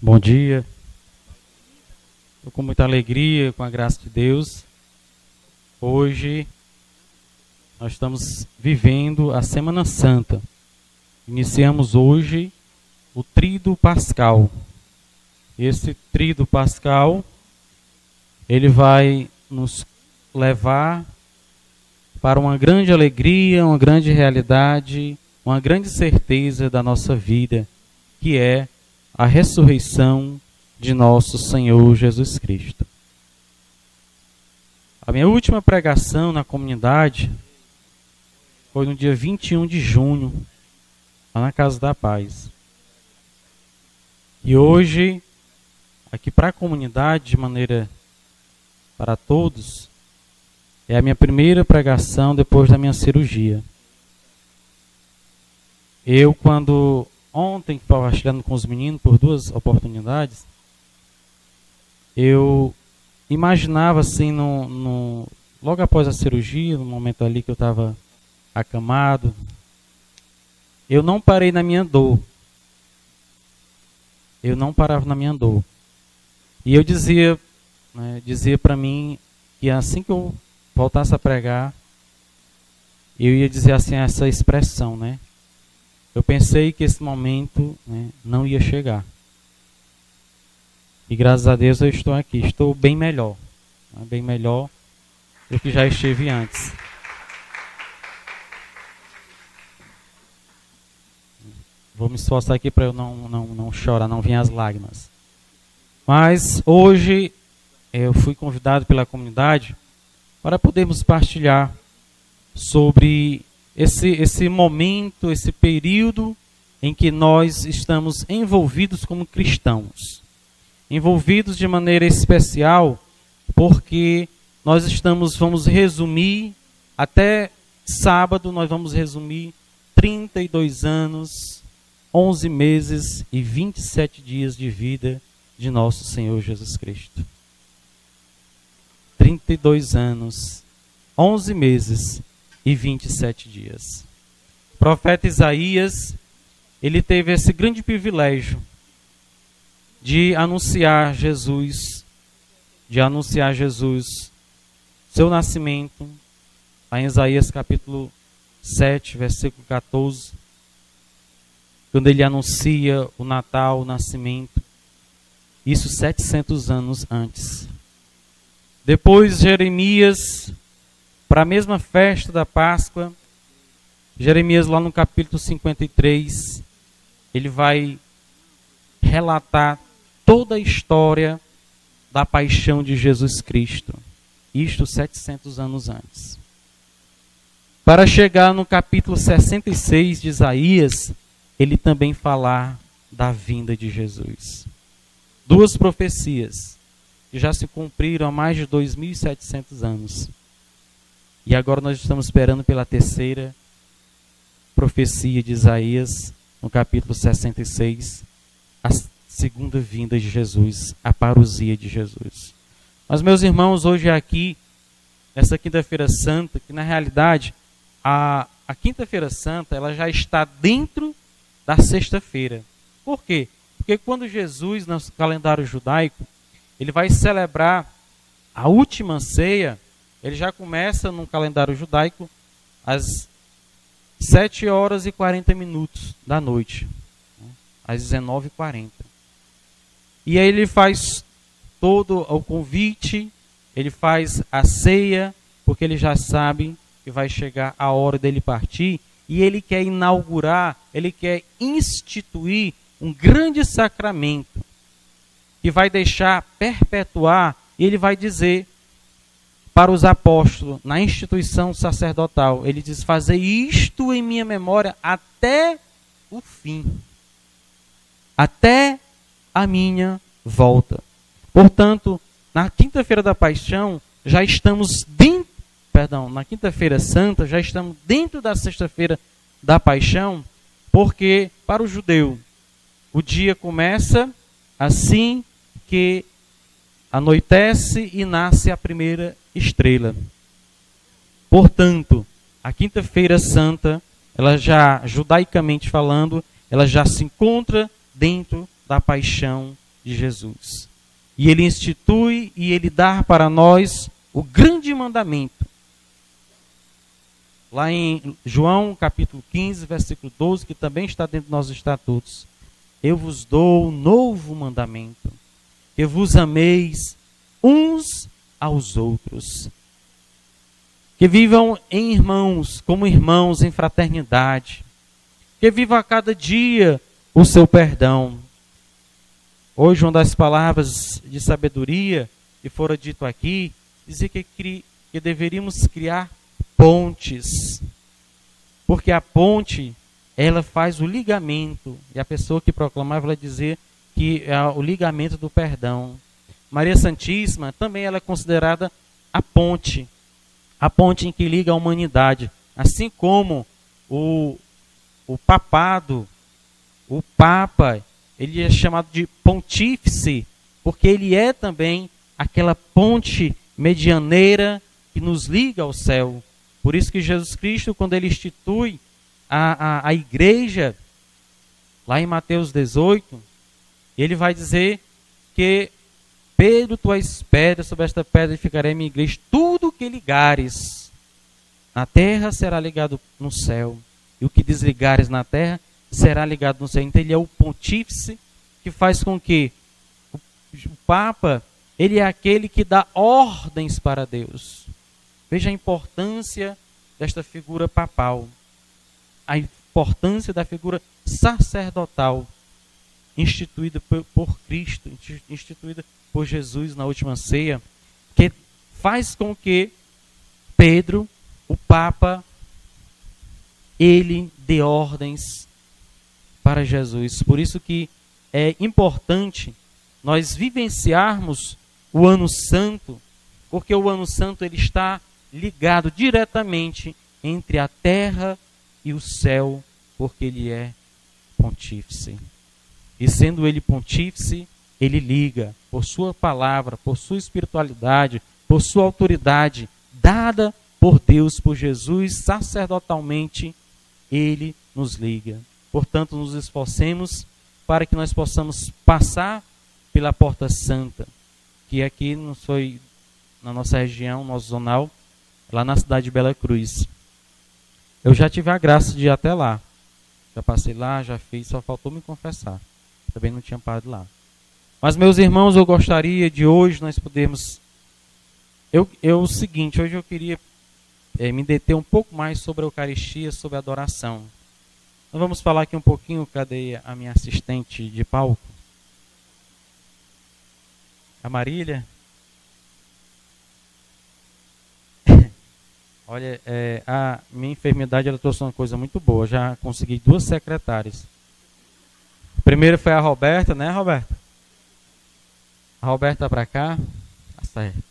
Bom dia. Estou com muita alegria, com a graça de Deus. Hoje nós estamos vivendo a Semana Santa. Iniciamos hoje o Tríduo Pascal. Esse Tríduo Pascal, ele vai nos levar para uma grande alegria, uma grande realidade, uma grande certeza da nossa vida, que é a ressurreição de nosso Senhor Jesus Cristo. A minha última pregação na comunidade foi no dia 21 de junho, lá na Casa da Paz. E hoje, aqui para a comunidade, de maneira para todos, é a minha primeira pregação depois da minha cirurgia. Eu, quando ontem, compartilhando com os meninos por duas oportunidades, eu imaginava assim, logo após a cirurgia, no momento ali que eu estava acamado, eu não parei na minha dor. Eu não parava na minha dor. E eu dizia para mim que assim que eu voltasse a pregar, eu ia dizer assim essa expressão, né? Eu pensei que esse momento, não ia chegar. E graças a Deus eu estou aqui, estou bem melhor. Bem melhor do que já estive antes. Vou me esforçar aqui para eu não chorar, não vir as lágrimas. Mas hoje eu fui convidado pela comunidade para podermos partilhar sobre esse momento, esse período em que nós estamos envolvidos como cristãos. Envolvidos de maneira especial porque nós vamos resumir, até sábado nós vamos resumir 32 anos, 11 meses e 27 dias de vida de nosso Senhor Jesus Cristo. 32 anos, 11 meses e 27 dias. O profeta Isaías, ele teve esse grande privilégio de anunciar Jesus, seu nascimento, lá em Isaías capítulo 7, versículo 14, quando ele anuncia o Natal, o nascimento, isso 700 anos antes. Depois Jeremias, para a mesma festa da Páscoa, Jeremias lá no capítulo 53, ele vai relatar toda a história da paixão de Jesus Cristo. Isto 700 anos antes. Para chegar no capítulo 66 de Isaías, ele também falar da vinda de Jesus. Duas profecias que já se cumpriram há mais de 2.700 anos. E agora nós estamos esperando pela terceira profecia de Isaías, no capítulo 66, a segunda vinda de Jesus, a parousia de Jesus. Mas, meus irmãos, hoje aqui, nessa Quinta-feira Santa, que na realidade, a Quinta-feira Santa, ela já está dentro da Sexta-feira. Por quê? Porque quando Jesus, no calendário judaico, ele vai celebrar a última ceia, ele já começa no calendário judaico às 7h40 da noite, às 19h40. E aí ele faz todo o convite, ele faz a ceia, porque ele já sabe que vai chegar a hora dele partir, e ele quer inaugurar, ele quer instituir um grande sacramento, que vai deixar perpetuar, e ele vai dizer para os apóstolos, na instituição sacerdotal, ele diz: fazer isto em minha memória até o fim, até a minha volta. Portanto, na Quinta-feira da Paixão, já estamos na Quinta-feira Santa, já estamos dentro da Sexta-feira da Paixão, porque para o judeu, o dia começa assim que anoitece e nasce a primeira estrela. Portanto, a Quinta-feira Santa, ela já, judaicamente falando, ela já se encontra dentro da paixão de Jesus. E ele institui e ele dá para nós o grande mandamento. Lá em João capítulo 15, versículo 12, que também está dentro dos nossos estatutos. Eu vos dou um novo mandamento, que vos ameis uns aos outros. Que vivam em irmãos, como irmãos, em fraternidade. Que vivam a cada dia o seu perdão. Hoje, uma das palavras de sabedoria que fora dito aqui, dizia que deveríamos criar pontes. Porque a ponte, ela faz o ligamento. E a pessoa que proclamava, ela dizia que é o ligamento do perdão. Maria Santíssima também ela é considerada a ponte em que liga a humanidade. Assim como o papado, o Papa, ele é chamado de pontífice, porque ele é também aquela ponte medianeira que nos liga ao céu. Por isso que Jesus Cristo, quando ele institui a igreja, lá em Mateus 18, ele vai dizer que Pedro, tu és pedra, sobre esta pedra edificarei a minha igreja. Tudo que ligares na terra será ligado no céu. E o que desligares na terra será ligado no céu. Então ele é o pontífice que faz com que o Papa, ele é aquele que dá ordens para Deus. Veja a importância desta figura papal. A importância da figura sacerdotal instituída por Cristo, instituída por Jesus na última ceia, que faz com que Pedro, o Papa, ele dê ordens para Jesus. Por isso que é importante nós vivenciarmos o Ano Santo, porque o Ano Santo ele está ligado diretamente entre a terra e o céu, porque ele é pontífice. E sendo ele pontífice, ele liga por sua palavra, por sua espiritualidade, por sua autoridade, dada por Deus, por Jesus, sacerdotalmente, ele nos liga. Portanto, nos esforcemos para que nós possamos passar pela Porta Santa, que aqui não foi na nossa região, nosso zonal, lá na cidade de Bela Cruz. Eu já tive a graça de ir até lá. Já passei lá, já fiz, só faltou me confessar. Também não tinha parado lá. Mas, meus irmãos, eu gostaria de hoje nós podermos... o seguinte, hoje eu queria me deter um pouco mais sobre a Eucaristia, sobre a adoração. Nós vamos falar aqui um pouquinho, cadê a minha assistente de palco? A Marília. Olha, a minha enfermidade ela trouxe uma coisa muito boa. Já consegui 2 secretárias. Primeiro foi a Roberta, né, Roberta? A Roberta tá para cá. Tá certo.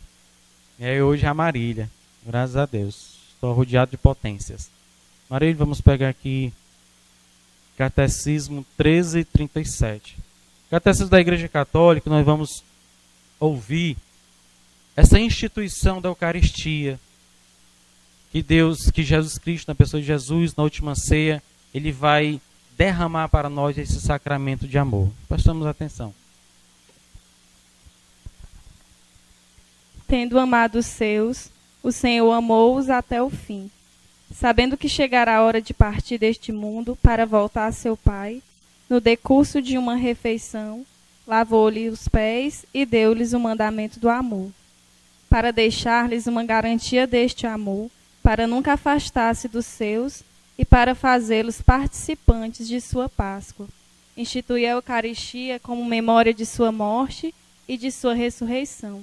E aí hoje a Marília. Graças a Deus. Estou rodeado de potências. Marília, vamos pegar aqui Catecismo 1337. Catecismo da Igreja Católica, nós vamos ouvir essa instituição da Eucaristia. Que Jesus Cristo, na pessoa de Jesus, na última ceia, ele vai derramar para nós esse sacramento de amor. Prestamos atenção. Tendo amado os seus, o Senhor amou-os até o fim. Sabendo que chegará a hora de partir deste mundo para voltar a seu Pai, no decurso de uma refeição, lavou-lhe os pés e deu-lhes o mandamento do amor, para deixar-lhes uma garantia deste amor, para nunca afastar-se dos seus e para fazê-los participantes de sua Páscoa. Institui a Eucaristia como memória de sua morte e de sua ressurreição.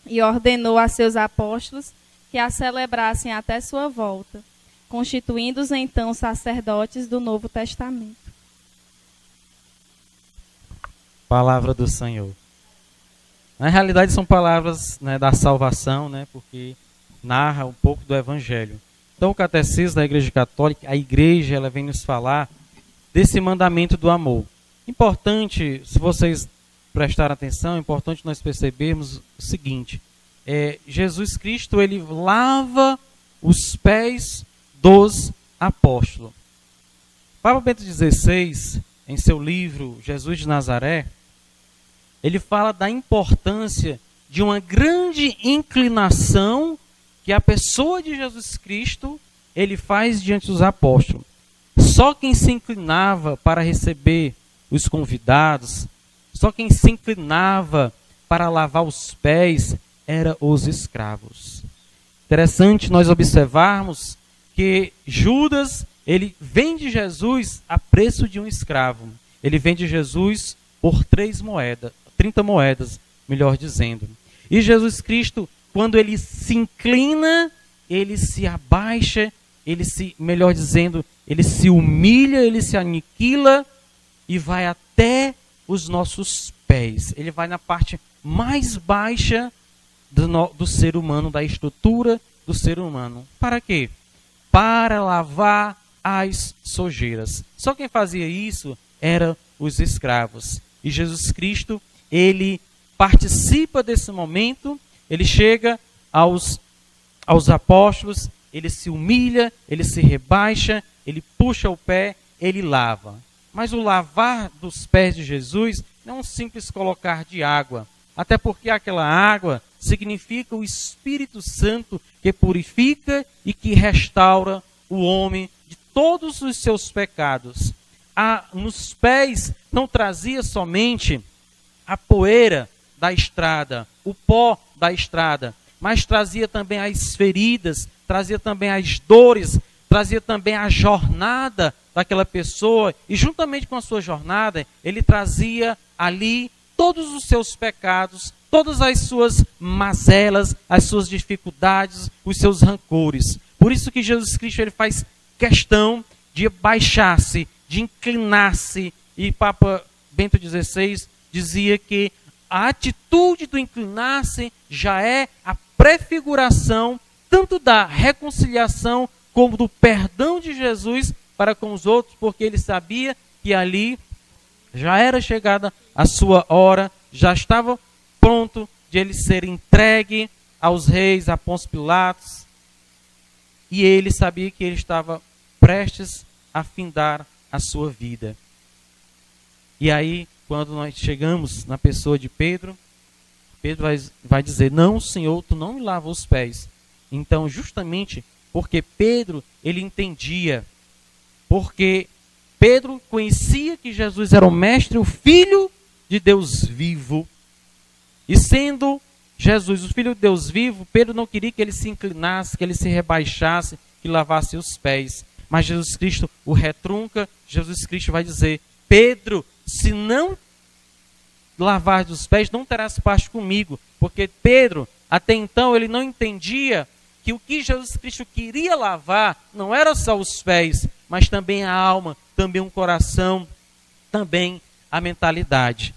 E ordenou a seus apóstolos que a celebrassem até sua volta, constituindo-os então sacerdotes do Novo Testamento. Palavra do Senhor. Na realidade são palavras, né, da salvação, né, porque narra um pouco do Evangelho. Então o Catecismo da Igreja Católica, a Igreja, ela vem nos falar desse mandamento do amor. Importante, se vocês prestarem atenção, é importante nós percebermos o seguinte: Jesus Cristo, ele lava os pés dos apóstolos. Papa Bento XVI, em seu livro Jesus de Nazaré, ele fala da importância de uma grande inclinação que a pessoa de Jesus Cristo ele faz diante dos apóstolos. Só quem se inclinava para receber os convidados, só quem se inclinava para lavar os pés eram os escravos. Interessante nós observarmos que Judas, ele vende Jesus a preço de um escravo. Ele vende Jesus por 30 moedas, melhor dizendo. E Jesus Cristo, quando ele se inclina, ele se abaixa, ele se humilha, ele se aniquila e vai até os nossos pés. Ele vai na parte mais baixa do ser humano, da estrutura do ser humano. Para quê? Para lavar as sujeiras. Só quem fazia isso eram os escravos. E Jesus Cristo, ele participa desse momento, ele chega aos apóstolos, ele se humilha, ele se rebaixa, ele puxa o pé, ele lava. Mas o lavar dos pés de Jesus não é um simples colocar de água, até porque aquela água significa o Espírito Santo que purifica e que restaura o homem de todos os seus pecados. Nos pés não trazia somente a poeira da estrada, o pó da estrada, mas trazia também as feridas, trazia também as dores, trazia também a jornada daquela pessoa, e juntamente com a sua jornada, ele trazia ali todos os seus pecados, todas as suas mazelas, as suas dificuldades, os seus rancores. Por isso que Jesus Cristo ele faz questão de baixar-se, de inclinar-se, e Papa Bento XVI dizia que a atitude do inclinar-se já é a prefiguração tanto da reconciliação como do perdão de Jesus para com os outros, porque ele sabia que ali já era chegada a sua hora, já estava pronto de ele ser entregue aos reis, a Pôncio Pilatos, e ele sabia que ele estava prestes a findar a sua vida. E aí, quando nós chegamos na pessoa de Pedro, Pedro vai dizer, não, Senhor, tu não me lava os pés. Então, justamente porque Pedro, ele entendia, porque Pedro conhecia que Jesus era o Mestre, o Filho de Deus vivo. E sendo Jesus o Filho de Deus vivo, Pedro não queria que ele se inclinasse, que ele se rebaixasse, que lavasse os pés. Mas Jesus Cristo o retrunca, Jesus Cristo vai dizer, Pedro, se não lavar os pés, não terás parte comigo. Porque Pedro, até então, ele não entendia que o que Jesus Cristo queria lavar não era só os pés, mas também a alma, também o coração, também a mentalidade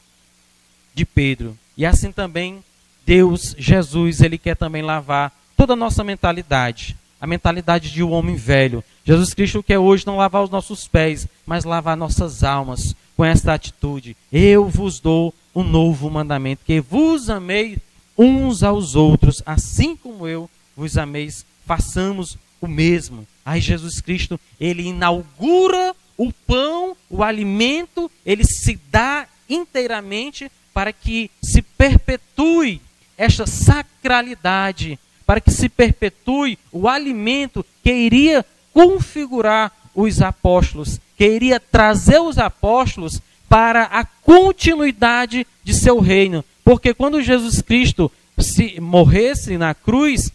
de Pedro. E assim também Deus, Jesus, ele quer também lavar toda a nossa mentalidade, a mentalidade de um homem velho. Jesus Cristo quer hoje não lavar os nossos pés, mas lavar nossas almas com esta atitude. Eu vos dou um novo mandamento, que vos amei uns aos outros, assim como eu vos ameis, façamos o mesmo. Aí Jesus Cristo, ele inaugura o pão, o alimento, ele se dá inteiramente para que se perpetue esta sacralidade, para que se perpetue o alimento que iria configurar os apóstolos, que iria trazer os apóstolos para a continuidade de seu reino. Porque quando Jesus Cristo se morresse na cruz,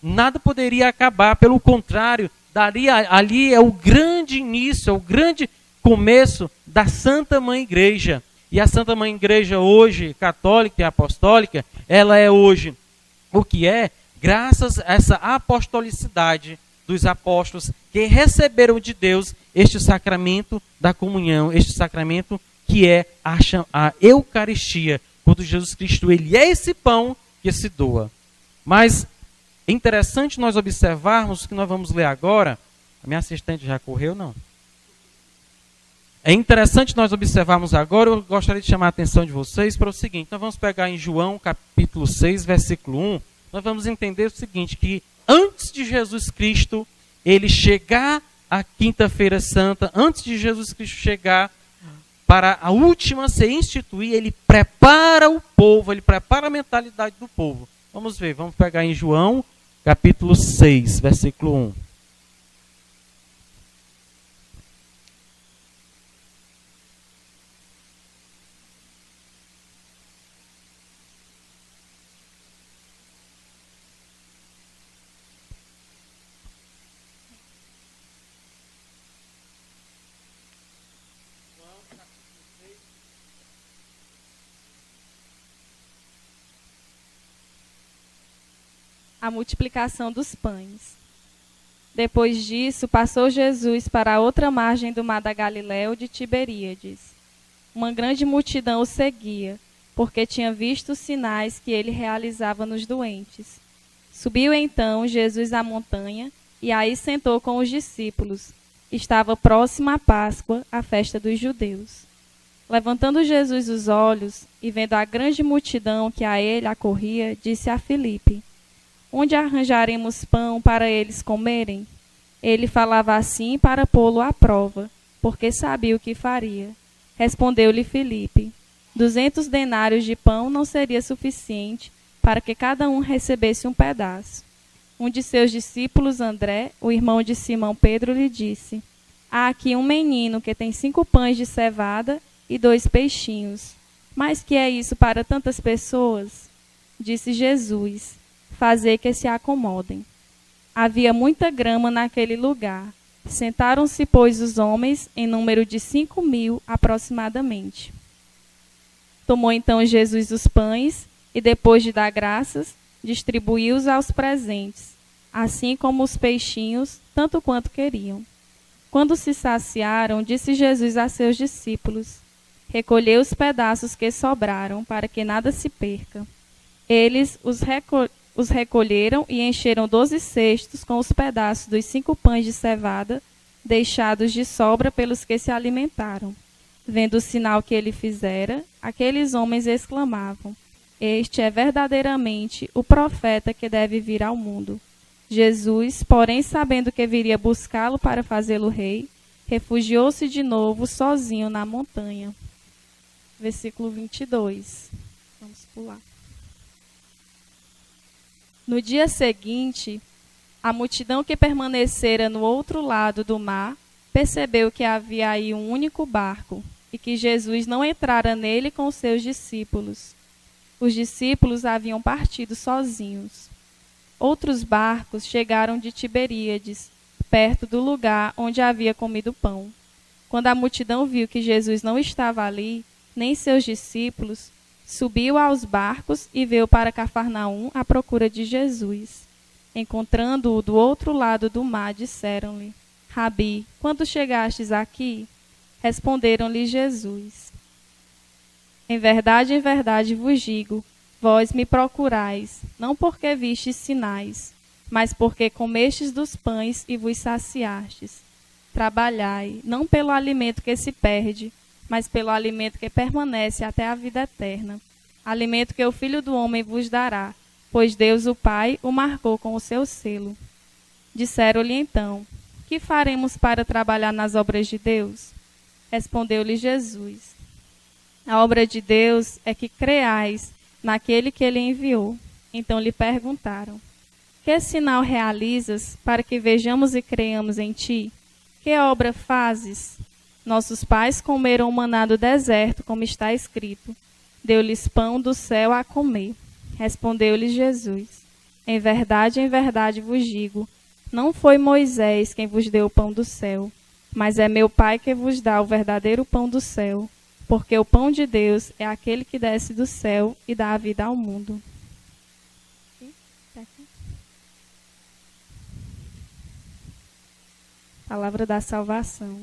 nada poderia acabar, pelo contrário, ali é o grande início, é o grande começo da Santa Mãe Igreja. E a Santa Mãe Igreja hoje, católica e apostólica, ela é hoje o que é, graças a essa apostolicidade dos apóstolos que receberam de Deus este sacramento da comunhão, este sacramento que é a Eucaristia, quando Jesus Cristo ele é esse pão que se doa. Mas é interessante nós observarmos o que nós vamos ler agora. A minha assistente já correu, não? É interessante nós observarmos agora, eu gostaria de chamar a atenção de vocês para o seguinte, nós vamos pegar em João capítulo 6, versículo 1, nós vamos entender o seguinte, que antes de Jesus Cristo, ele chegar à quinta-feira santa, antes de Jesus Cristo chegar para a última ceia instituir, ele prepara o povo, ele prepara a mentalidade do povo. Vamos ver, vamos pegar em João, capítulo 6, versículo 1. A multiplicação dos pães. Depois disso, passou Jesus para a outra margem do mar da Galiléia, de Tiberíades. Uma grande multidão o seguia, porque tinha visto os sinais que ele realizava nos doentes. Subiu então Jesus à montanha e aí sentou com os discípulos. Estava próxima a Páscoa, a festa dos judeus. Levantando Jesus os olhos e vendo a grande multidão que a ele acorria, disse a Filipe: onde arranjaremos pão para eles comerem? Ele falava assim para pô-lo à prova, porque sabia o que faria. Respondeu-lhe Filipe: 200 denários de pão não seria suficiente para que cada um recebesse um pedaço. Um de seus discípulos, André, o irmão de Simão Pedro, lhe disse: há aqui um menino que tem 5 pães de cevada e 2 peixinhos. Mas que é isso para tantas pessoas? Disse Jesus: fazer que se acomodem. Havia muita grama naquele lugar. Sentaram-se, pois, os homens, em número de 5.000 aproximadamente. Tomou então Jesus os pães e, depois de dar graças, distribuiu-os aos presentes, assim como os peixinhos, tanto quanto queriam. Quando se saciaram, disse Jesus a seus discípulos: recolhei os pedaços que sobraram, para que nada se perca. Eles os recolheram e encheram 12 cestos com os pedaços dos 5 pães de cevada, deixados de sobra pelos que se alimentaram. Vendo o sinal que ele fizera, aqueles homens exclamavam: este é verdadeiramente o profeta que deve vir ao mundo. Jesus, porém, sabendo que viria buscá-lo para fazê-lo rei, refugiou-se de novo sozinho na montanha. Versículo 22. Vamos pular. No dia seguinte, a multidão que permanecera no outro lado do mar percebeu que havia aí um único barco e que Jesus não entrara nele com os seus discípulos. Os discípulos haviam partido sozinhos. Outros barcos chegaram de Tiberíades, perto do lugar onde havia comido pão. Quando a multidão viu que Jesus não estava ali, nem seus discípulos, subiu aos barcos e veio para Cafarnaum à procura de Jesus. Encontrando-o do outro lado do mar, disseram-lhe: Rabi, quando chegastes aqui? Respondeu-lhe Jesus: em verdade vos digo, vós me procurais, não porque vistes sinais, mas porque comestes dos pães e vos saciastes. Trabalhai, não pelo alimento que se perde, mas pelo alimento que permanece até a vida eterna, alimento que o Filho do Homem vos dará, pois Deus o Pai o marcou com o seu selo. Disseram-lhe então: que faremos para trabalhar nas obras de Deus? Respondeu-lhe Jesus: a obra de Deus é que creais naquele que ele enviou. Então lhe perguntaram: que sinal realizas para que vejamos e creiamos em ti? Que obra fazes? Nossos pais comeram o maná do deserto, como está escrito: deu-lhes pão do céu a comer. Respondeu-lhe Jesus: em verdade vos digo, não foi Moisés quem vos deu o pão do céu, mas é meu Pai que vos dá o verdadeiro pão do céu, porque o pão de Deus é aquele que desce do céu e dá a vida ao mundo. Palavra da salvação.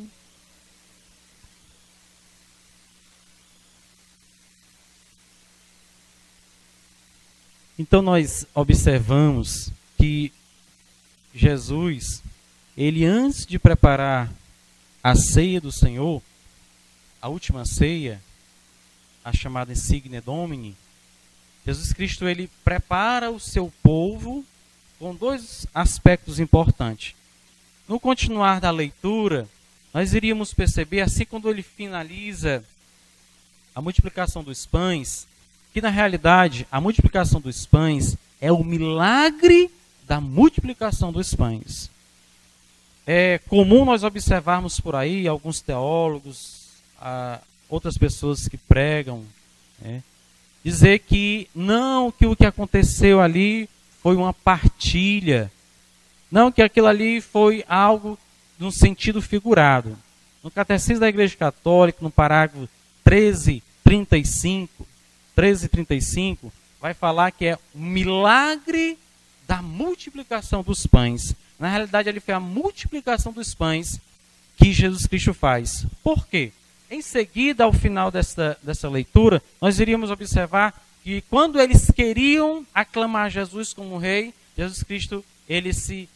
Então nós observamos que Jesus, ele antes de preparar a ceia do Senhor, a última ceia, a chamada Insigne Domini, Jesus Cristo ele prepara o seu povo com 2 aspectos importantes. No continuar da leitura, nós iríamos perceber, assim quando ele finaliza a multiplicação dos pães, que na realidade a multiplicação dos pães é o milagre da multiplicação dos pães. É comum nós observarmos por aí alguns teólogos, outras pessoas que pregam, dizer que não, que o que aconteceu ali foi uma partilha, não, que aquilo ali foi algo num sentido figurado. No Catecismo da Igreja Católica, no parágrafo 1335, vai falar que é o milagre da multiplicação dos pães. Na realidade, ali foi a multiplicação dos pães que Jesus Cristo faz. Por quê? Em seguida, ao final dessa leitura, nós iríamos observar que quando eles queriam aclamar Jesus como rei, Jesus Cristo, ele se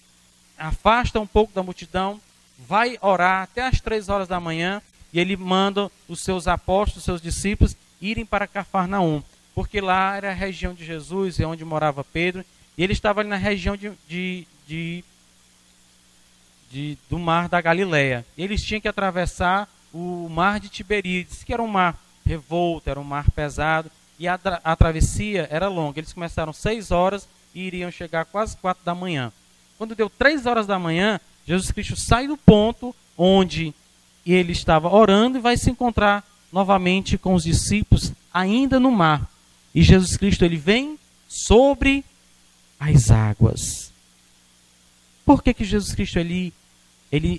afasta um pouco da multidão, vai orar até as 3 horas da manhã, e ele manda os seus apóstolos, os seus discípulos, irem para Cafarnaum, porque lá era a região de Jesus, é onde morava Pedro, e ele estava ali na região do mar da Galileia. Eles tinham que atravessar o mar de Tiberíades, que era um mar revolto, era um mar pesado, e a travessia era longa. Eles começaram 6 horas e iriam chegar quase 4 da manhã. Quando deu 3 horas da manhã, Jesus Cristo sai do ponto onde ele estava orando e vai se encontrar novamente com os discípulos ainda no mar. E Jesus Cristo, ele vem sobre as águas. Por que Jesus Cristo ele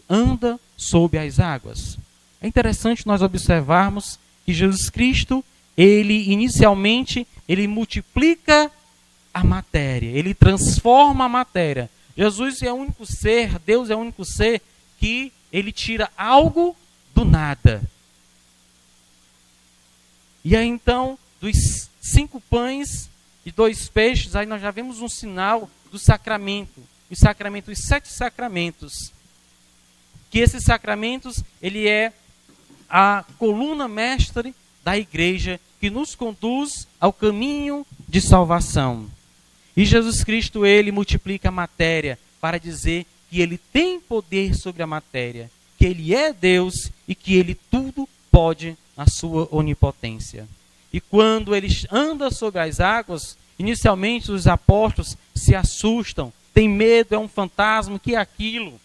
anda sobre as águas? É interessante nós observarmos que Jesus Cristo, ele inicialmente, ele multiplica a matéria, ele transforma a matéria. Jesus é o único ser, Deus é o único ser que ele tira algo do nada. E aí então, dos 5 pães e 2 peixes, aí nós já vemos um sinal do sacramento. Os 7 sacramentos. Que esses sacramentos, ele é a coluna mestre da igreja que nos conduz ao caminho de salvação. E Jesus Cristo, ele multiplica a matéria para dizer que ele tem poder sobre a matéria, que ele é Deus e que ele tudo pode na sua onipotência. E quando ele anda sobre as águas, inicialmente os apóstolos se assustam, têm medo, é um fantasma, o que é aquilo?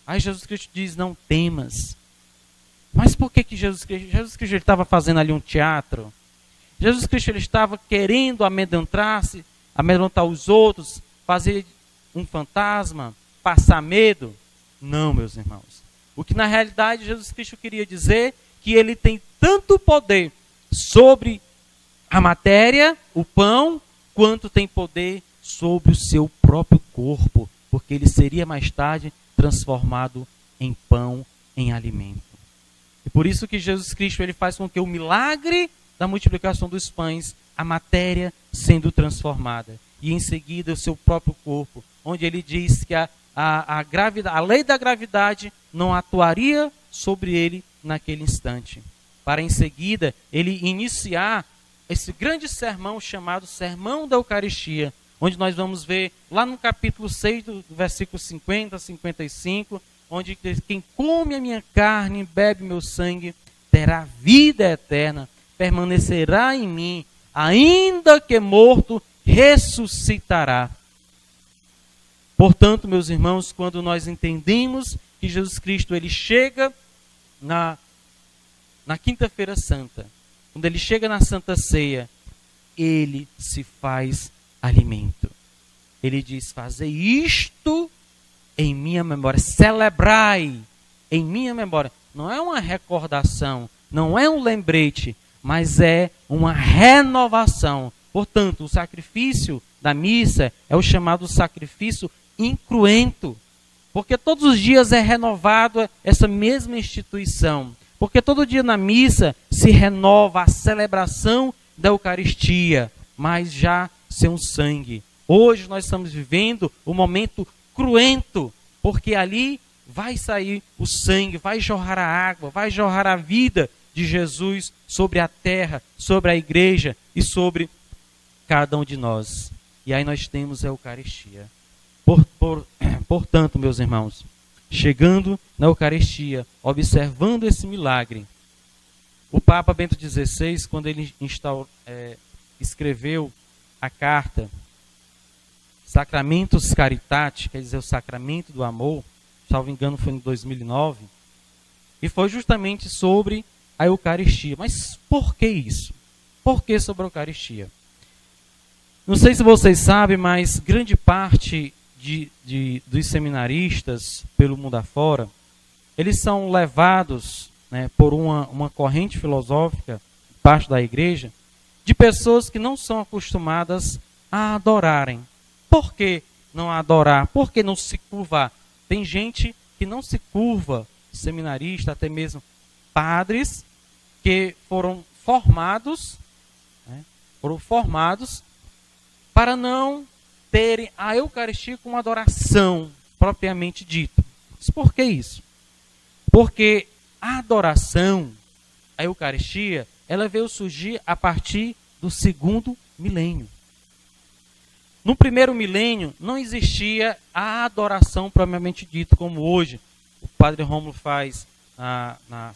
Aí Jesus Cristo diz, não temas. Mas por que Jesus Cristo ele estava fazendo ali um teatro? Jesus Cristo ele estava querendo amedrontar os outros, fazer um fantasma, passar medo? Não, meus irmãos. O que na realidade Jesus Cristo queria dizer que ele tem tanto poder sobre a matéria, o pão, quanto tem poder sobre o seu próprio corpo, porque ele seria mais tarde transformado em pão, em alimento. E por isso que Jesus Cristo ele faz com que o milagre da multiplicação dos pães, a matéria sendo transformada. E em seguida o seu próprio corpo, onde ele diz que a lei da gravidade não atuaria sobre ele naquele instante. Para em seguida ele iniciar esse grande sermão chamado Sermão da Eucaristia, onde nós vamos ver lá no capítulo 6, do versículo 50 a 55, onde diz, quem come a minha carne e bebe meu sangue terá vida eterna, permanecerá em mim, ainda que morto, ressuscitará. Portanto, meus irmãos, quando nós entendemos que Jesus Cristo ele chega na Quinta-feira Santa, quando ele chega na Santa Ceia, ele se faz alimento. Ele diz, fazei isto em minha memória, celebrai em minha memória. Não é uma recordação, não é um lembrete, mas é uma renovação. Portanto, o sacrifício da missa é o chamado sacrifício incruento, porque todos os dias é renovado essa mesma instituição, porque todo dia na missa se renova a celebração da Eucaristia, mas já sem o sangue. Hoje nós estamos vivendo o momento cruento, porque ali vai sair o sangue, vai jorrar a água, vai jorrar a vida de Jesus sobre a terra, sobre a igreja e sobre cada um de nós. E aí nós temos a Eucaristia. Portanto, meus irmãos, chegando na Eucaristia, observando esse milagre, o Papa Bento XVI, quando ele escreveu a carta Sacramentus Caritatis, quer dizer, o sacramento do amor, salvo engano foi em 2009, e foi justamente sobre a Eucaristia. Mas por que isso? Por que sobre a Eucaristia? Não sei se vocês sabem, mas grande parte dos seminaristas pelo mundo afora, eles são levados, né, por uma corrente filosófica, parte da igreja, de pessoas que não são acostumadas a adorarem. Por que não adorar? Por que não se curvar? Tem gente que não se curva, seminarista, até mesmo padres, que foram formados para não terem a Eucaristia como adoração propriamente dita. Mas por que isso? Porque a adoração, a Eucaristia, ela veio surgir a partir do 2º milênio. No 1º milênio não existia a adoração propriamente dita como hoje. O Padre Rômulo faz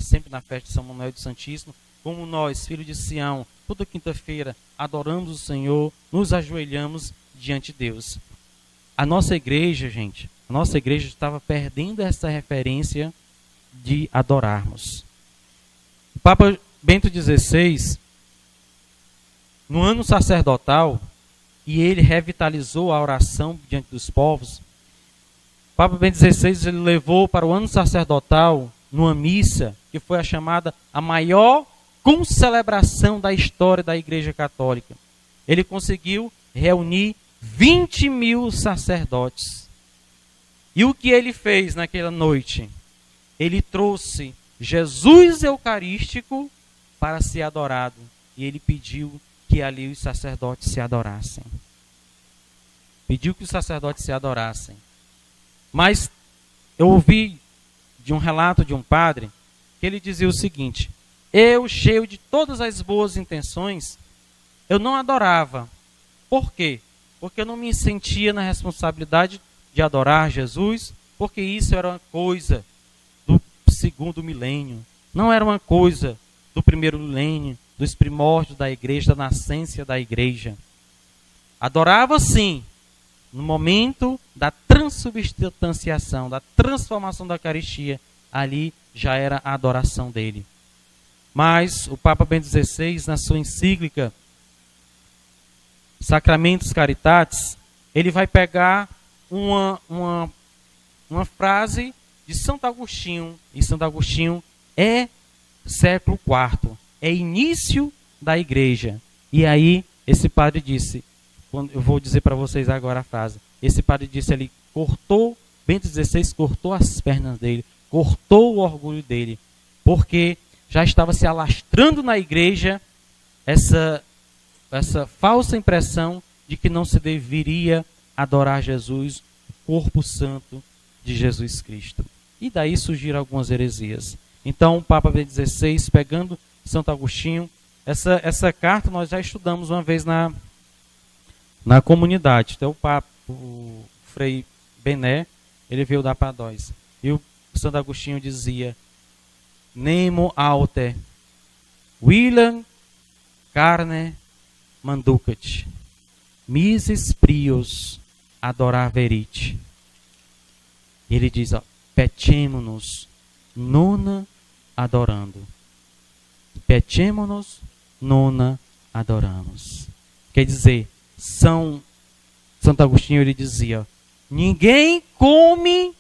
sempre na festa de São Manuel do Santíssimo, como nós, filhos de Sião, toda quinta-feira adoramos o Senhor, nos ajoelhamos diante de Deus. A nossa igreja, gente, estava perdendo essa referência de adorarmos. O Papa Bento XVI, no ano sacerdotal, e ele revitalizou a oração diante dos povos, o Papa Bento XVI ele levou para o ano sacerdotal, numa missa, que foi a chamada a maior concelebração da história da Igreja Católica. Ele conseguiu reunir 20.000 sacerdotes. E o que ele fez naquela noite? Ele trouxe Jesus Eucarístico para ser adorado. E ele pediu que ali os sacerdotes se adorassem. Pediu que os sacerdotes se adorassem. Mas eu ouvi de um relato de um padre que ele dizia o seguinte: eu, cheio de todas as boas intenções, eu não adorava. Por quê? Porque eu não me sentia na responsabilidade de adorar Jesus, porque isso era uma coisa do 2º milênio, não era uma coisa do 1º milênio, dos primórdios da igreja, da nascência da igreja. Adorava sim, no momento da transubstanciação, da transformação da Eucaristia, ali já era a adoração dele. Mas o Papa Bento XVI, na sua encíclica Sacramentus Caritatis, ele vai pegar uma frase de Santo Agostinho, e Santo Agostinho é século IV, é início da igreja. E aí esse padre disse, eu vou dizer para vocês agora a frase, esse padre disse, ele cortou, Bento XVI cortou as pernas dele, cortou o orgulho dele, porque já estava se alastrando na igreja essa falsa impressão de que não se deveria adorar Jesus, o corpo santo de Jesus Cristo. E daí surgiram algumas heresias. Então o Papa Bento XVI, pegando Santo Agostinho, essa carta nós já estudamos uma vez na comunidade. Então o Frei Bené, ele veio dar para nós. E o Santo Agostinho dizia: Nemo alter, William carne manducat, mises prios adorar verite. Ele diz, petemo-nos nona adorando. Petemo-nos nona adoramos. Quer dizer, Santo Agostinho ele dizia, ninguém come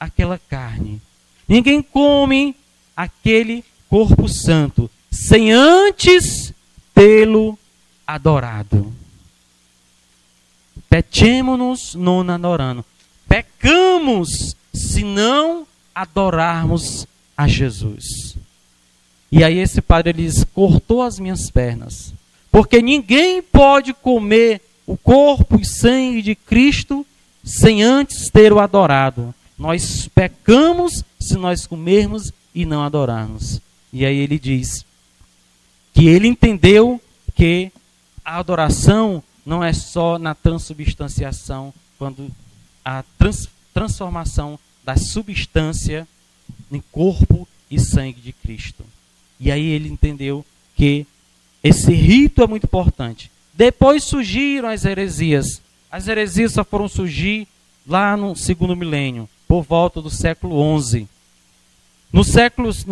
aquela carne, ninguém come aquele corpo santo, sem antes tê-lo adorado. Petemo-nos non adorando. Pecamos se não adorarmos a Jesus. E aí esse padre ele diz, cortou as minhas pernas, porque ninguém pode comer o corpo e sangue de Cristo sem antes ter o adorado. Nós pecamos se nós comermos e não adorarmos. E aí ele diz que ele entendeu que a adoração não é só na transubstanciação, quando a transformação da substância em corpo e sangue de Cristo. E aí ele entendeu que esse rito é muito importante. Depois surgiram as heresias. As heresias só foram surgir lá no segundo milênio, por volta do século XI. Nos séculos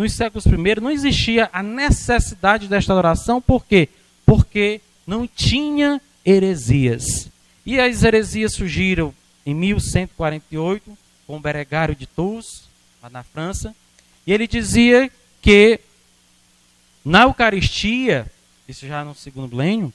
primeiros não existia a necessidade desta adoração. Por quê? Porque não tinha heresias. E as heresias surgiram em 1148, com Berengário de Tours, lá na França. E ele dizia que na Eucaristia, isso já no segundo milênio,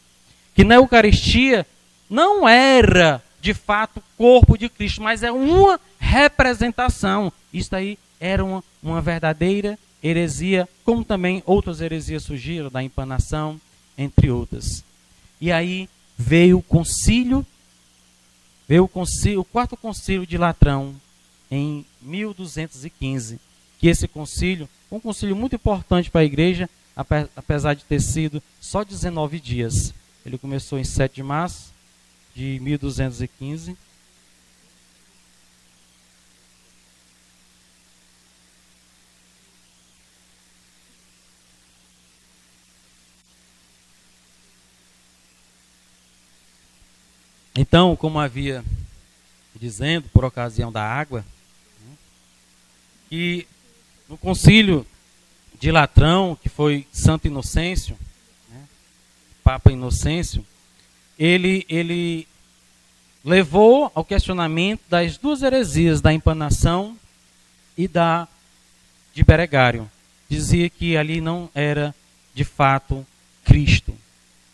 que na Eucaristia não era de fato o corpo de Cristo, mas é uma representação. Isso aí era uma verdadeira heresia, como também outras heresias surgiram, da empanação, entre outras. E aí veio o concílio, o quarto concílio de Latrão, em 1215, que esse concílio, um concílio muito importante para a igreja, apesar de ter sido só 19 dias. Ele começou em 7 de março de 1215. Então, como havia dizendo, por ocasião da água, que no concílio de Latrão, que foi Santo Inocêncio, Papa Inocêncio, ele levou ao questionamento das duas heresias, da empanação e de Berengário. Dizia que ali não era de fato Cristo.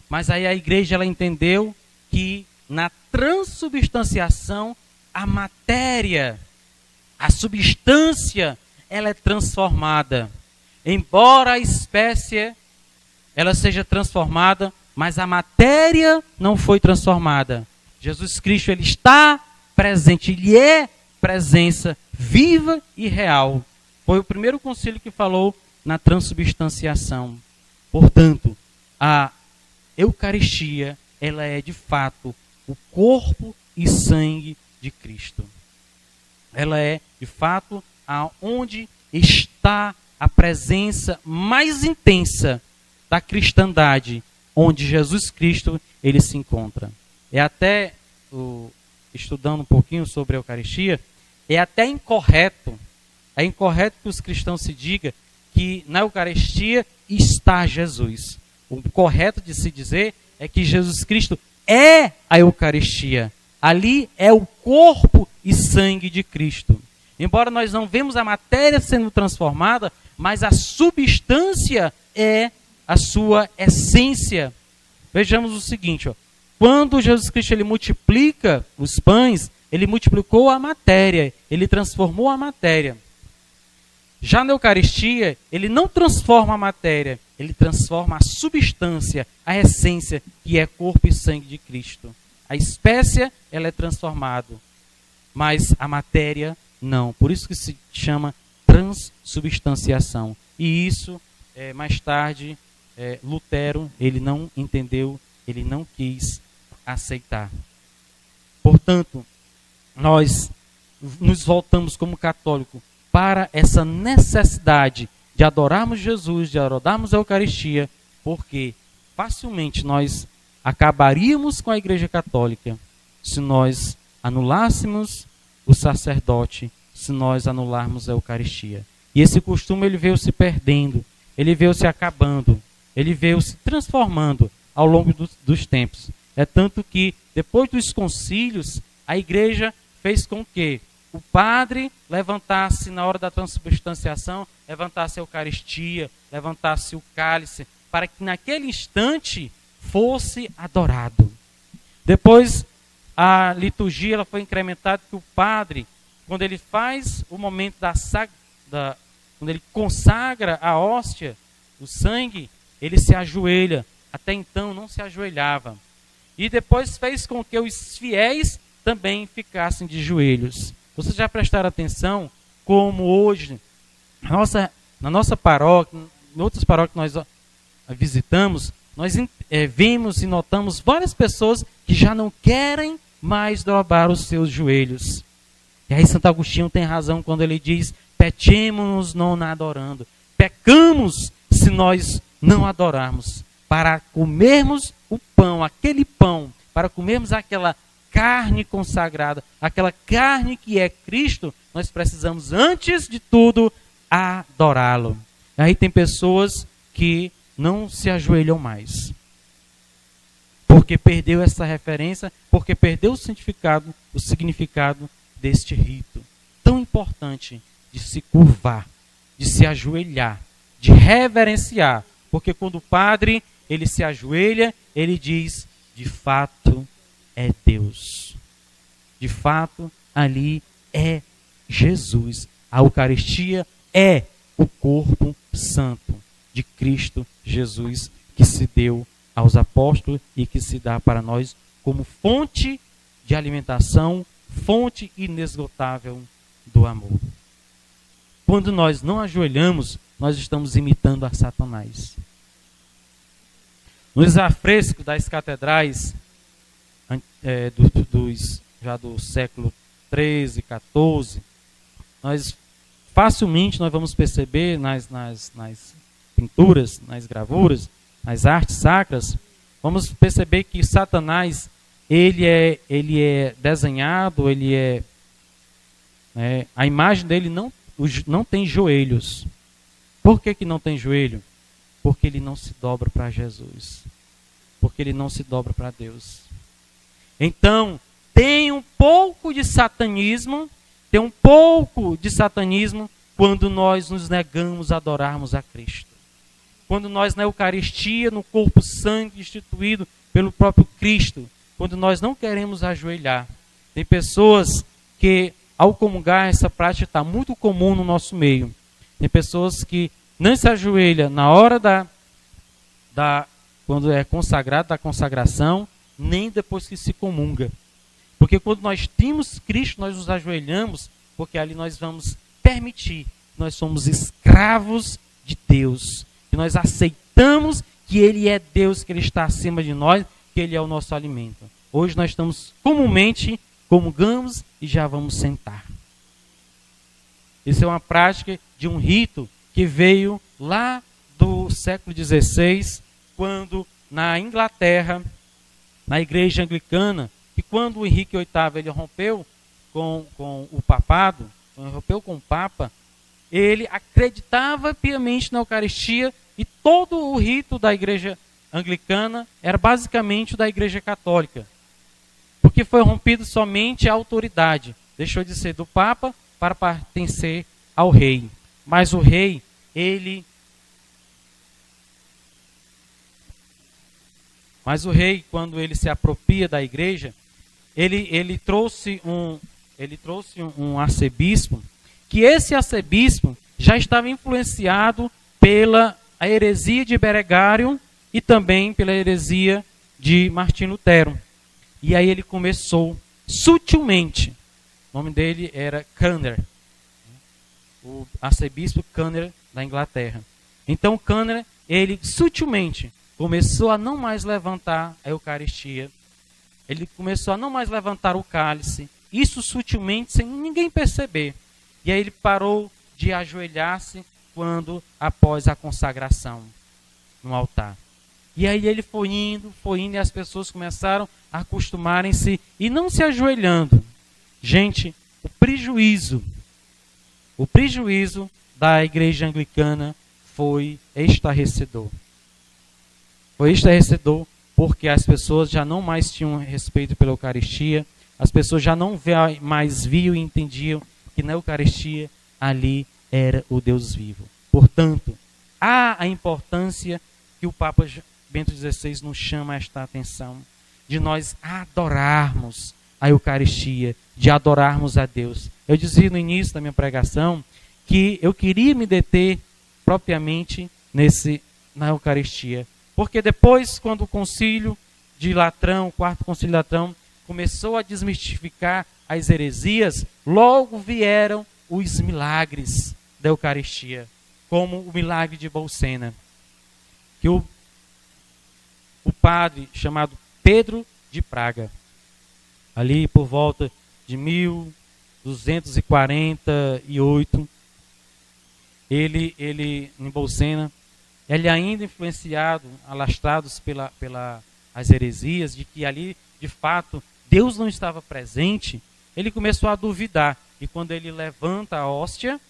Mas aí a igreja ela entendeu que na transubstanciação a matéria, a substância, ela é transformada. Embora a espécie ela seja transformada, mas a matéria não foi transformada. Jesus Cristo ele está presente, ele é presença viva e real. Foi o primeiro concílio que falou na transubstanciação. Portanto, a Eucaristia ela é de fato o corpo e sangue de Cristo. Ela é de fato aonde está a presença mais intensa da cristandade, onde Jesus Cristo ele se encontra. É até, estudando um pouquinho sobre a Eucaristia, é até incorreto que os cristãos se diga que na Eucaristia está Jesus. O correto de se dizer é que Jesus Cristo é a Eucaristia. Ali é o corpo e sangue de Cristo. Embora nós não vemos a matéria sendo transformada, mas a substância é a sua essência. Vejamos o seguinte, quando Jesus Cristo ele multiplica os pães, ele multiplicou a matéria, ele transformou a matéria. Já na Eucaristia, ele não transforma a matéria, ele transforma a substância, a essência, que é corpo e sangue de Cristo. A espécie, ela é transformada, mas a matéria não. Por isso que se chama transubstanciação. E isso, mais tarde, Lutero, ele não entendeu, ele não quis aceitar. Portanto, nós nos voltamos como católico para essa necessidade de adorarmos Jesus, de adorarmos a Eucaristia, porque facilmente nós acabaríamos com a Igreja Católica se nós anulássemos o sacerdote, se nós anularmos a Eucaristia. E esse costume ele veio se perdendo, ele veio se acabando, ele veio se transformando ao longo dos tempos. É tanto que, depois dos concílios, a Igreja fez com que o padre levantasse na hora da transubstanciação, levantasse a Eucaristia, levantasse o cálice, para que naquele instante fosse adorado. Depois a liturgia ela foi incrementada, que o padre, quando ele faz o momento quando ele consagra a hóstia, o sangue, ele se ajoelha. Até então não se ajoelhava. E depois fez com que os fiéis também ficassem de joelhos. Vocês já prestaram atenção como hoje, na nossa paróquia, em outras paróquias que nós visitamos, nós vemos e notamos várias pessoas que já não querem mais dobrar os seus joelhos. E aí Santo Agostinho tem razão quando ele diz: pequemos-nos não adorando. Pecamos se nós não adorarmos, para comermos o pão, aquele pão, para comermos aquela carne consagrada, aquela carne que é Cristo, nós precisamos, antes de tudo, adorá-lo. Aí tem pessoas que não se ajoelham mais, porque perdeu essa referência, porque perdeu o significado deste rito tão importante de se curvar, de se ajoelhar, de reverenciar. Porque quando o padre ele se ajoelha, ele diz: de fato é Deus. De fato, ali é Jesus. A Eucaristia é o corpo santo de Cristo Jesus, que se deu aos apóstolos e que se dá para nós como fonte de alimentação, fonte inesgotável do amor. Quando nós não ajoelhamos, nós estamos imitando a Satanás. Nos afrescos das catedrais já do século XIII, XIV, facilmente nós vamos perceber nas pinturas, nas gravuras, nas artes sacras, vamos perceber que Satanás ele é desenhado, a imagem dele não tem joelhos. Por que não tem joelho? Porque ele não se dobra para Jesus. Porque ele não se dobra para Deus. Então, tem um pouco de satanismo quando nós nos negamos a adorarmos a Cristo. Quando nós na Eucaristia, no corpo santo instituído pelo próprio Cristo, quando nós não queremos ajoelhar. Tem pessoas que, ao comungar, essa prática está muito comum no nosso meio. Tem pessoas que não se ajoelham na hora quando é consagrado, da consagração, nem depois que se comunga. Porque quando nós temos Cristo, nós nos ajoelhamos, porque ali nós vamos permitir que nós somos escravos de Deus, que nós aceitamos que Ele é Deus, que Ele está acima de nós, que Ele é o nosso alimento. Hoje nós estamos comumente, comungamos e já vamos sentar. Isso é uma prática de um rito que veio lá do século XVI, quando na Inglaterra, na igreja anglicana, que quando o Henrique VIII ele rompeu com o papado, rompeu com o Papa, ele acreditava piamente na Eucaristia e todo o rito da igreja anglicana era basicamente o da igreja católica. Porque foi rompido somente a autoridade. Deixou de ser do Papa para pertencer ao rei. Mas o rei, quando ele se apropria da igreja, ele trouxe um arcebispo, que esse arcebispo já estava influenciado pela heresia de Berengário e também pela heresia de Martim Lutero. E aí ele começou sutilmente, o nome dele era Cranmer, o arcebispo Cranmer da Inglaterra. Então Cranmer, ele sutilmente começou a não mais levantar a Eucaristia, ele começou a não mais levantar o cálice, isso sutilmente, sem ninguém perceber. E aí ele parou de ajoelhar-se após a consagração no altar. E aí ele foi indo, e as pessoas começaram a acostumarem-se e não se ajoelhando. Gente, o prejuízo da igreja anglicana foi estarrecedor. Foi estarrecedor porque as pessoas já não mais tinham respeito pela Eucaristia, as pessoas já não mais viam e entendiam que na Eucaristia ali era o Deus vivo. Portanto, há a importância que o Papa Bento XVI nos chama a esta atenção, de nós adorarmos a Eucaristia, de adorarmos a Deus. Eu dizia no início da minha pregação que eu queria me deter propriamente na Eucaristia, porque depois, quando o concílio de Latrão, o quarto concílio de Latrão, começou a desmistificar as heresias, logo vieram os milagres da Eucaristia, como o milagre de Bolsena, que o padre chamado Pedro de Praga, ali por volta de 1248, ele em Bolsena, ele ainda influenciado, alastrados pelas heresias, de que ali, de fato, Deus não estava presente, ele começou a duvidar. E quando ele levanta a hóstia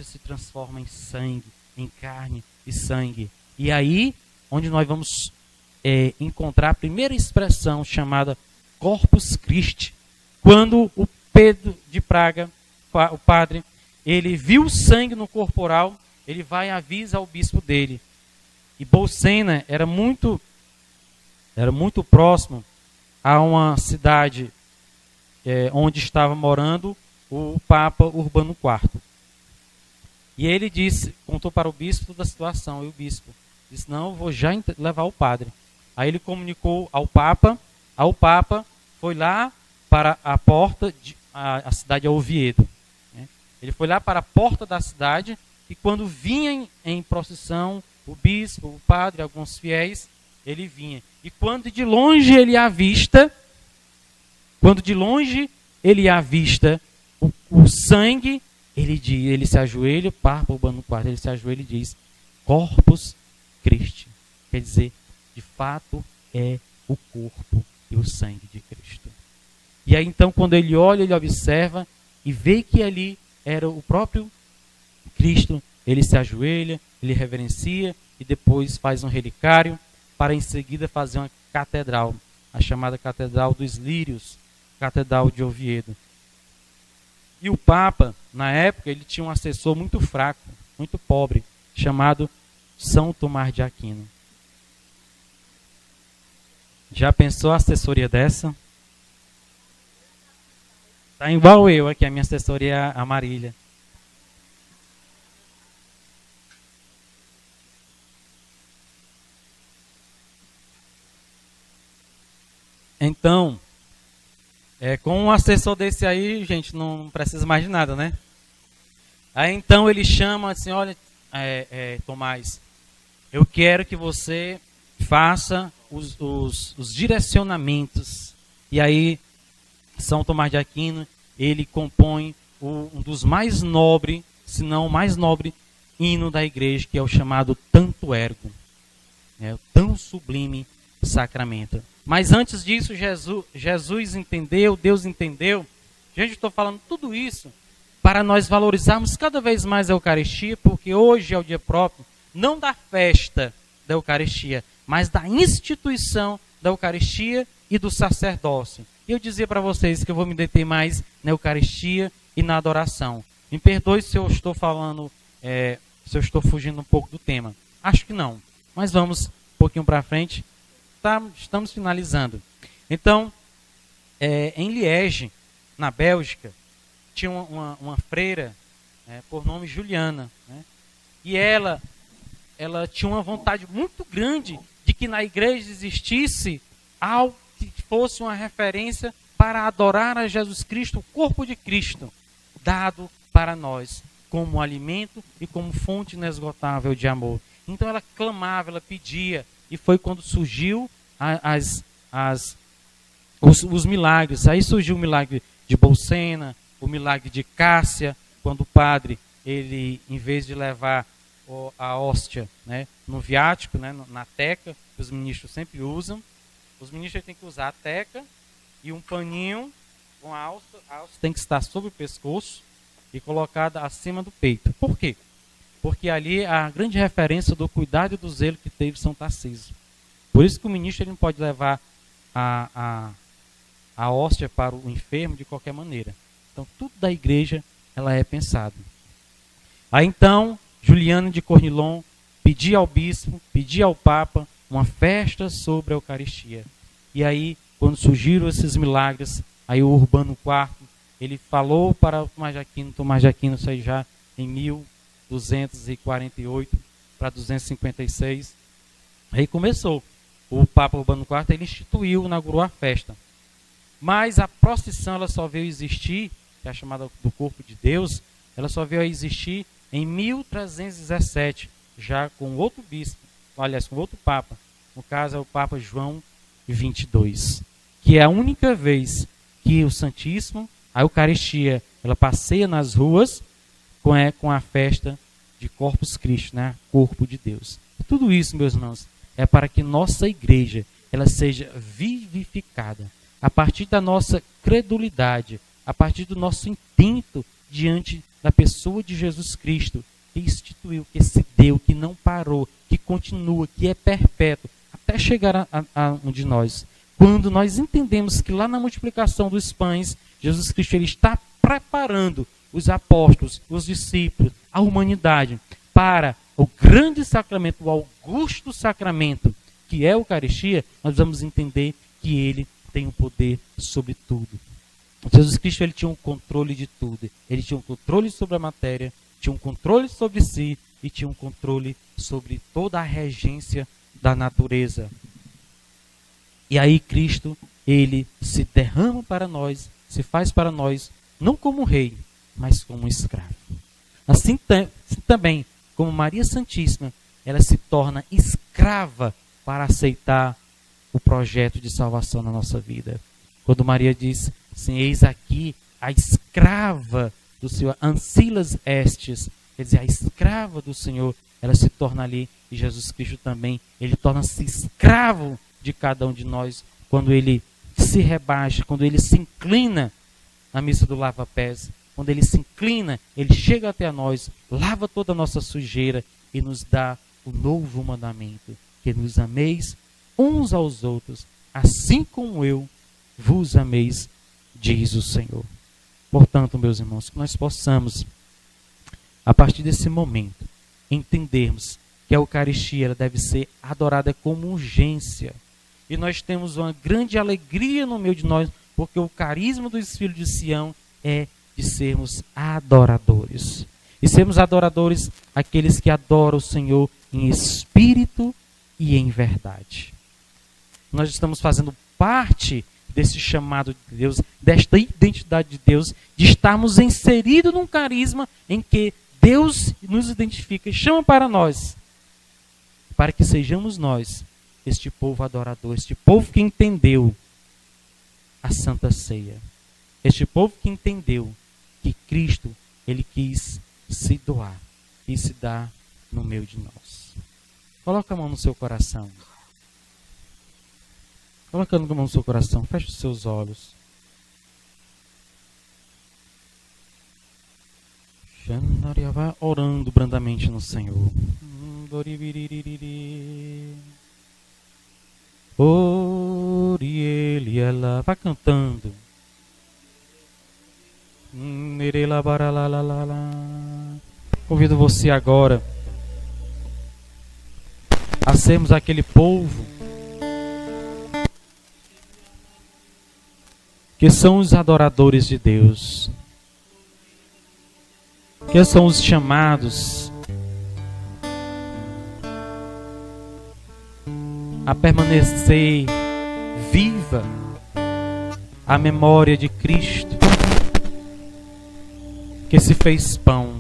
se transforma em sangue, em carne e sangue. E aí, onde nós vamos encontrar a primeira expressão chamada Corpus Christi, quando o Pedro de Praga, o padre, ele viu o sangue no corporal, ele vai e avisa ao bispo dele. E Bolsena era muito próximo a uma cidade onde estava morando o Papa Urbano IV. E ele contou para o bispo toda a situação, e o bispo disse, não, eu vou já levar o padre. Aí ele comunicou ao Papa foi lá para a porta, a cidade de Oviedo. Né? Ele foi lá para a porta da cidade, e quando vinha em procissão, o bispo, o padre, alguns fiéis, ele vinha. E quando de longe ele avista o sangue, ele se ajoelha, o Papa Urbano IV, ele se ajoelha e diz, Corpus Christi. Quer dizer, de fato é o corpo e o sangue de Cristo. E aí então, quando ele olha, ele observa e vê que ali era o próprio Cristo, ele se ajoelha, ele reverencia e depois faz um relicário para em seguida fazer uma catedral, a chamada Catedral dos Lírios, Catedral de Oviedo. E o Papa, na época, ele tinha um assessor muito fraco, muito pobre, chamado São Tomás de Aquino. Já pensou a assessoria dessa? Está igual eu aqui, a minha assessoria é a Marília. Então, com um assessor desse aí, gente, não precisa mais de nada, né? Aí então ele chama assim, olha, Tomás, eu quero que você faça os direcionamentos. E aí, São Tomás de Aquino, ele compõe um dos mais nobres, se não o mais nobre hino da igreja, que é o chamado Tanto Ergo, o tão sublime sacramento. Mas antes disso, Jesus entendeu, Deus entendeu. Gente, estou falando tudo isso para nós valorizarmos cada vez mais a Eucaristia, porque hoje é o dia próprio, não da festa da Eucaristia, mas da instituição da Eucaristia e do sacerdócio. E eu dizia para vocês que eu vou me deter mais na Eucaristia e na adoração. Me perdoe se eu estou falando, se eu estou fugindo um pouco do tema. Acho que não, mas vamos um pouquinho para frente. Estamos finalizando. Então, em Liege, na Bélgica, tinha uma freira por nome Juliana. Né? E ela tinha uma vontade muito grande de que na igreja existisse algo que fosse uma referência para adorar a Jesus Cristo, o corpo de Cristo, dado para nós como alimento e como fonte inesgotável de amor. Então ela clamava, ela pedia, e foi quando surgiu os milagres. Aí surgiu o milagre de Bolsena, o milagre de Cássia, quando o padre, ele, em vez de levar a hóstia, né, no viático, né, na teca, que os ministros sempre usam, os ministros têm que usar a teca e um paninho com a alça tem que estar sobre o pescoço e colocada acima do peito. Por quê? Porque ali é a grande referência do cuidado e do zelo que teve São Tarcísio. Por isso que o ministro ele não pode levar a hóstia para o enfermo de qualquer maneira. Então, tudo da igreja ela é pensado. Aí então, Juliano de Cornilon pedia ao bispo, pedia ao Papa uma festa sobre a Eucaristia. E aí, quando surgiram esses milagres, aí o Urbano IV, ele falou para o Tomás de Aquino, isso aí já em 1248 para 256. Aí começou. O Papa Urbano IV, ele inaugurou a festa. Mas a procissão, ela só veio existir, que é a chamada do Corpo de Deus, ela só veio a existir em 1317, já com outro bispo, aliás, com outro Papa. No caso é o Papa João XXII, que é a única vez que o Santíssimo, a Eucaristia, ela passeia nas ruas com a festa de Corpus Christi, né? Corpo de Deus. E tudo isso, meus irmãos, é para que nossa igreja ela seja vivificada a partir da nossa credulidade, a partir do nosso intento diante da pessoa de Jesus Cristo, que instituiu, que se deu, que não parou, que continua, que é perpétuo, até chegar a um de nós. Quando nós entendemos que lá na multiplicação dos pães, Jesus Cristo ele está preparando os apóstolos, os discípulos, a humanidade para o grande sacramento, o augusto sacramento, que é a Eucaristia, nós vamos entender que ele tem o poder sobre tudo. Jesus Cristo ele tinha um controle de tudo. Ele tinha um controle sobre a matéria, tinha um controle sobre si e tinha um controle sobre toda a regência da natureza. E aí Cristo, ele se derrama para nós, se faz para nós, não como rei, mas como um escravo. Assim também, como Maria Santíssima, ela se torna escrava para aceitar o projeto de salvação na nossa vida. Quando Maria diz, assim, eis aqui a escrava do Senhor, ancilas estes, quer dizer, a escrava do Senhor, ela se torna ali, e Jesus Cristo também, ele torna-se escravo de cada um de nós, quando ele se rebaixa, quando ele se inclina na missa do lava-pés, quando ele se inclina, ele chega até nós, lava toda a nossa sujeira e nos dá o novo mandamento, que nos ameis uns aos outros, assim como eu vos ameis, diz o Senhor. Portanto, meus irmãos, que nós possamos, a partir desse momento, entendermos que a Eucaristia ela deve ser adorada como urgência. E nós temos uma grande alegria no meio de nós, porque o carisma dos filhos de Sião é de sermos adoradores. E sermos adoradores aqueles que adoram o Senhor em espírito e em verdade. Nós estamos fazendo parte desse chamado de Deus, desta identidade de Deus, de estarmos inseridos num carisma em que Deus nos identifica e chama para nós, para que sejamos nós, este povo adorador, este povo que entendeu a Santa Ceia, este povo que entendeu que Cristo, ele quis se doar, quis se dar no meio de nós. Coloca a mão no seu coração. Colocando a mão no seu coração, feche os seus olhos. Vá orando brandamente no Senhor. Ele ela vai cantando. Convido você agora a sermos aquele povo que são os adoradores de Deus, que são os chamados a permanecer viva a memória de Cristo, que se fez pão.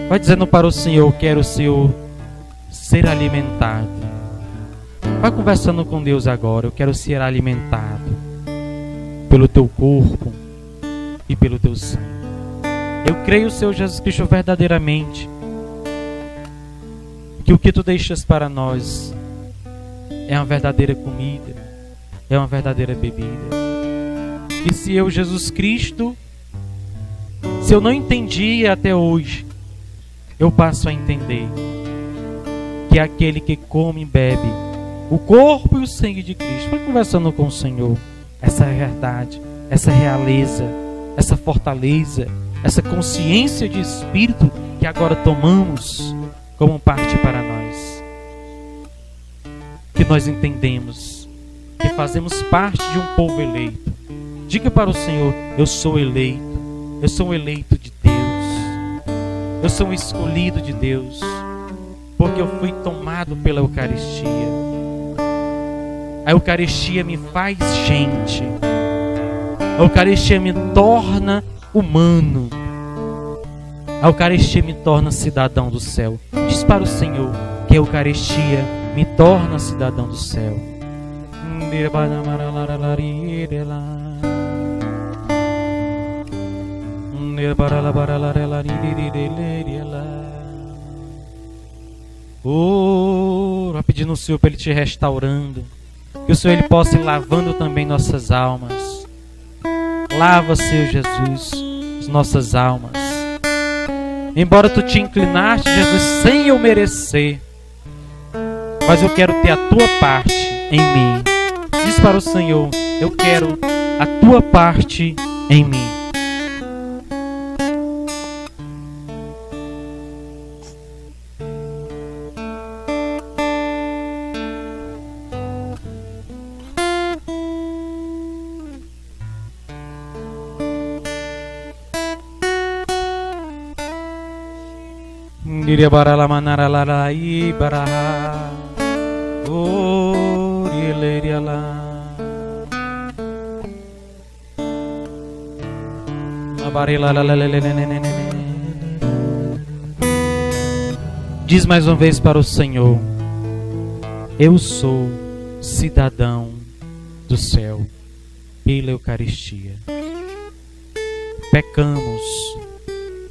Vai dizendo para o Senhor, quero o Senhor ser alimentado. Vai conversando com Deus agora, eu quero ser alimentado pelo teu corpo e pelo teu sangue. Eu creio, Senhor Jesus Cristo, verdadeiramente que o que tu deixas para nós é uma verdadeira comida, é uma verdadeira bebida. E se eu, Jesus Cristo, se eu não entendi até hoje, eu passo a entender que aquele que come e bebe o corpo e o sangue de Cristo, vai conversando com o Senhor, essa verdade, essa realeza, essa fortaleza, essa consciência de espírito que agora tomamos como parte para nós, que nós entendemos que fazemos parte de um povo eleito. Diga para o Senhor, eu sou eleito, eu sou um eleito de Deus, eu sou um escolhido de Deus, porque eu fui tomado pela Eucaristia. A Eucaristia me faz gente. A Eucaristia me torna humano. A Eucaristia me torna cidadão do céu. Diz para o Senhor que a Eucaristia me torna cidadão do céu. Vai pedindo ao Senhor para Ele te restaurando. Que o Senhor Ele possa ir lavando também nossas almas. Lava, Senhor Jesus, as nossas almas. Embora tu te inclinaste, Jesus, sem eu merecer, mas eu quero ter a tua parte em mim. Diz para o Senhor: eu quero a tua parte em mim. Diria barala manara larai baraha orieleria lá. Diz mais uma vez para o Senhor: eu sou cidadão do céu pela Eucaristia. Pecamos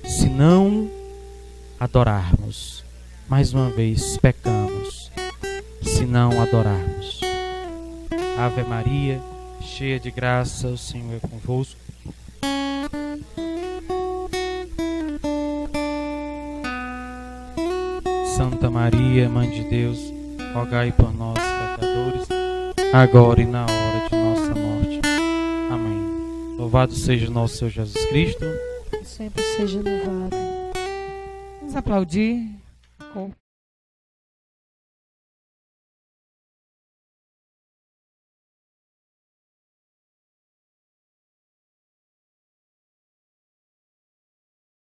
se não adorarmos. Mais uma vez, pecamos se não adorarmos. Ave Maria, cheia de graça, o Senhor é convosco. Santa Maria, Mãe de Deus, rogai por nós, pecadores, agora e na hora de nossa morte. Amém. Louvado seja o nosso Senhor Jesus Cristo. Sempre seja louvado. Vamos aplaudir com